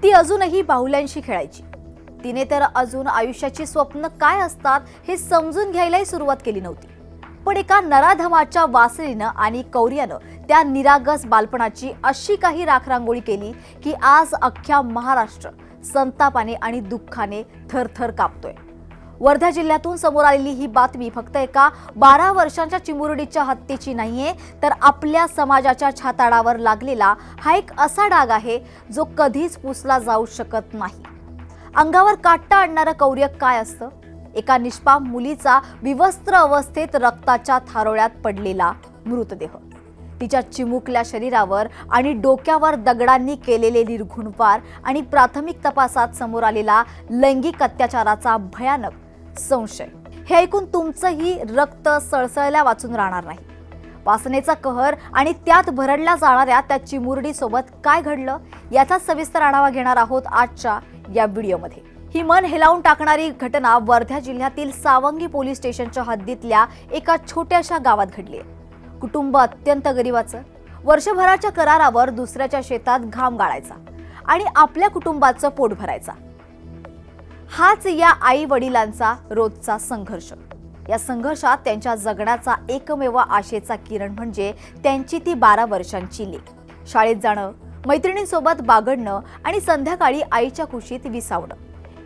ती अजूनही बाहुल्यांशी खेळायची। तिने तर अजून आयुष्याची स्वप्न काय असतात हे समजून घ्यायलाही सुरुवात केली नव्हती। पण एका नराधमाच्या वासनेनं आणि कौर्यानं त्या निरागस बालपणाची अशी काही राखरांगोळी केली की आज अख्ख्या महाराष्ट्र संतापाने आणि दुःखाने थरथर कापतोय। वर्धा जिल्ह्यातून समोर आलेली ही बातमी फक्त एका 12 वर्षांच्या चिमुरडीच्या हत्येची नाहीये, तर आपल्या समाजाच्या छाताडावर लागलेला हा एक असा डाग आहे जो कधीच पुसला जाऊ शकत नाही। अंगावर काटा आणणारं कौर्य काय असतं? एका निष्पाप मुलीचा विवस्त्र अवस्थेत रक्ताच्या थारोळ्यात पडलेला मृतदेह, तिच्या चिमुकल्या शरीरावर आणि डोक्यावर दगडांनी केलेले निर्घृण वार आणि प्राथमिक तपासात समोर आलेला लैंगिक अत्याचाराचा भयानक संशय, हे ऐकून तुमचंही रक्त सळसळल्या वाचून राहणार नाही। वासनेचा कहर आणि त्यात भरडल्या जाणाऱ्या त्या चिमुरडीसोबत काय घडलं याचा सविस्तर आढावा घेणार आहोत आजच्या या व्हिडिओमध्ये। ही मन हेलावून टाकणारी घटना वर्धा जिल्ह्यातील सावंगी पोलीस स्टेशनच्या हद्दीतल्या एका छोट्याशा गावात घडली आहे। कुटुंब अत्यंत गरिबाचं, वर्षभराच्या करारावर दुसऱ्याच्या शेतात घाम गाळायचा आणि आपल्या कुटुंबाचं पोट भरायचा, हाच या आई वडिलांचा रोजचा संघर्ष। या संघर्षात त्यांच्या जगण्याचा एकमेव आशेचा किरण म्हणजे त्यांची ती 12 वर्षांची लेक। शाळेत जाणं, मैत्रिणींसोबत बागडणं आणि संध्याकाळी आईच्या कुशीत विसावणं,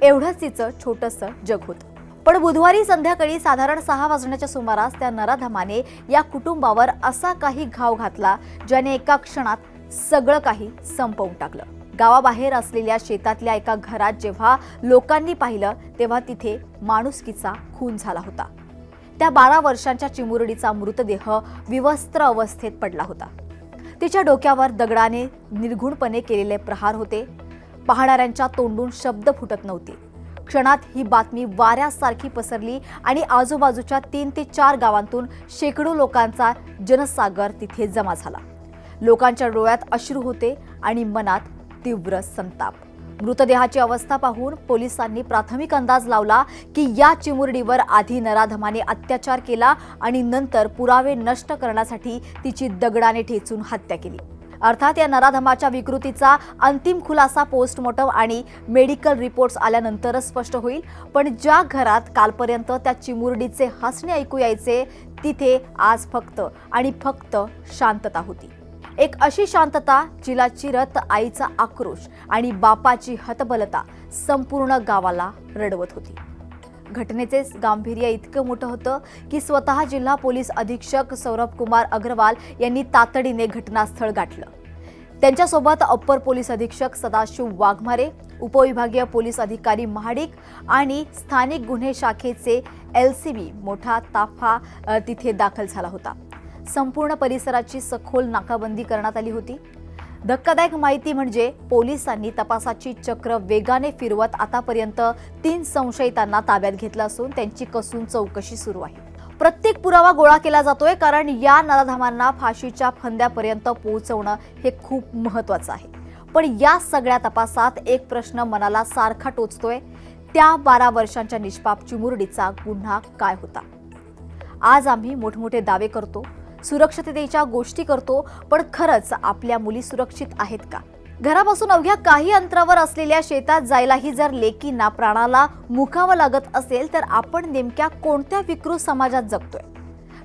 एवढंच तिचं छोटंसं जग होतं। पण बुधवारी संध्याकाळी साधारण 6 वाजण्याच्या सुमारास त्या नराधमाने या कुटुंबावर असा काही घाव घातला ज्याने एका क्षणात सगळं काही संपवून टाकलं। गावाबाहेर असलेल्या शेतातल्या एका घरात जेव्हा लोकांनी पाहिलं तेव्हा तिथे माणुसकीचा खून झाला होता। त्या 12 वर्षांच्या चिमुरडीचा मृतदेह विवस्त्र अवस्थेत पडला होता। तिच्या डोक्यावर दगडाने निर्घृणपणे केलेले प्रहार होते। पाहणाऱ्यांच्या तोंडून शब्द फुटत नव्हते। क्षणात ही बातमी वाऱ्यासारखी पसरली आणि आजूबाजूच्या 3 ते 4 गावांतून शेकडो लोकांचा जनसागर तिथे जमा झाला। लोकांच्या डोळ्यात अश्रू होते आणि मनात तीव्र संताप। मृतदेहाची अवस्था पाहून पोलिसांनी प्राथमिक अंदाज लावला की या चिमुरडीवर आधी नराधमाने अत्याचार केला आणि नंतर पुरावे नष्ट करण्यासाठी तिची दगडाने ठेचून हत्या केली। अर्थात या नराधमाच्या विकृतीचा अंतिम खुलासा पोस्टमॉर्टम आणि मेडिकल रिपोर्ट्स आल्यानंतरच स्पष्ट होईल। पण ज्या घरात कालपर्यंत त्या चिमुरडीचे हसणे ऐकू यायचे तिथे आज फक्त आणि फक्त शांतता होती। एक अशी शांतता जिला चिरत आईचा आक्रोश आणि बापाची हतबलता संपूर्ण गावाला रडवत होती। घटनेचे गांभीर्य इतकं मोठं होतं की स्वतः जिल्हा पोलीस अधीक्षक सौरभ कुमार अग्रवाल यांनी तातडीने घटनास्थळ गाठलं। त्यांच्यासोबत अप्पर पोलीस अधीक्षक सदाशिव वाघमारे, उपविभागीय पोलीस अधिकारी महाडिक आणि स्थानिक गुन्हे शाखेचे LCB मोठा ताफा तिथे दाखल झाला होता। संपूर्ण परिसराची सखोल नाकाबंदी करण्यात आली होती। धक्कादायक माहिती म्हणजे पोलिसांनी तपासाची चक्र वेगाने फिरवत आतापर्यंत 3 संशयितांना ताब्यात घेतलं असून त्यांची कसून चौकशी सुरू आहे। प्रत्येक पुरावा गोळा केला जातोय कारण या नराधमांना फाशीच्या फंद्यापर्यंत पोहोचवणं हे खूप महत्त्वाचं आहे। पण या सगळ्या तपासात एक प्रश्न मनाला सारखा टोचतोय, त्या 12 वर्षांच्या निष्पाप चिमुरडीचा गुन्हा काय होता? आज आम्ही मोठमोठे दावे करतो, सुरक्षिततेच्या गोष्टी करतो, पण खरंच आपल्या मुली सुरक्षित आहेत का? घरापासून अवघ्या काही अंतरावर असलेल्या शेतात जायलाही जर लेकींना प्राणाला मुकावं लागत असेल तर आपण नेमक्या कोणत्या विकृत समाजात जगतोय?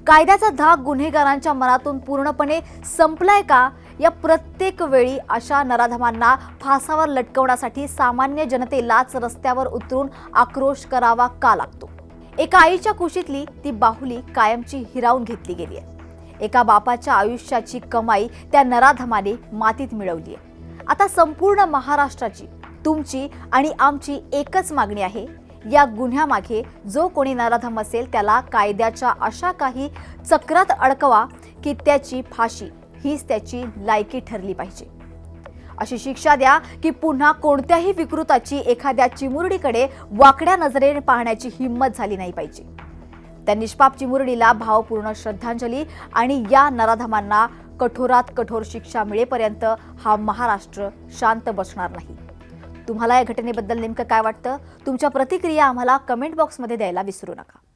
कायद्याचा धाक गुन्हेगारांच्या मनातून पूर्णपणे संपलाय का? या प्रत्येक वेळी अशा नराधमांना फासावर लटकवण्यासाठी सामान्य जनतेलाच रस्त्यावर उतरून आक्रोश करावा का लागतो? एका आईच्या कुशीतली ती बाहुली कायमची हिरावून घेतली गेली आहे। एका बापाच्या आयुष्याची कमाई त्या नराधमाने मातीत मिळवली आहे। आता संपूर्ण महाराष्ट्राची, तुमची आणि आमची एकच मागणी आहे, या गुन्ह्यामागे जो कोणी नराधम असेल त्याला कायद्याच्या अशा काही चक्रात अडकवा की त्याची फाशी हीच त्याची लायकी ठरली पाहिजे। अशी शिक्षा द्या की पुन्हा कोणत्याही विकृताची एखाद्या चिमुरडीकडे वाकड्या नजरेने पाहण्याची हिंमत झाली नाही पाहिजे। त्या निष्पाप चिमुरडीला भावपूर्ण श्रद्धांजली आणि या नराधमांना कठोरात कठोर शिक्षा मिळेपर्यंत हा महाराष्ट्र शांत बसणार नाही। तुम्हाला या घटनेबद्दल नेमकं काय वाटतं? तुमच्या प्रतिक्रिया आम्हाला कमेंट बॉक्समध्ये द्यायला विसरू नका।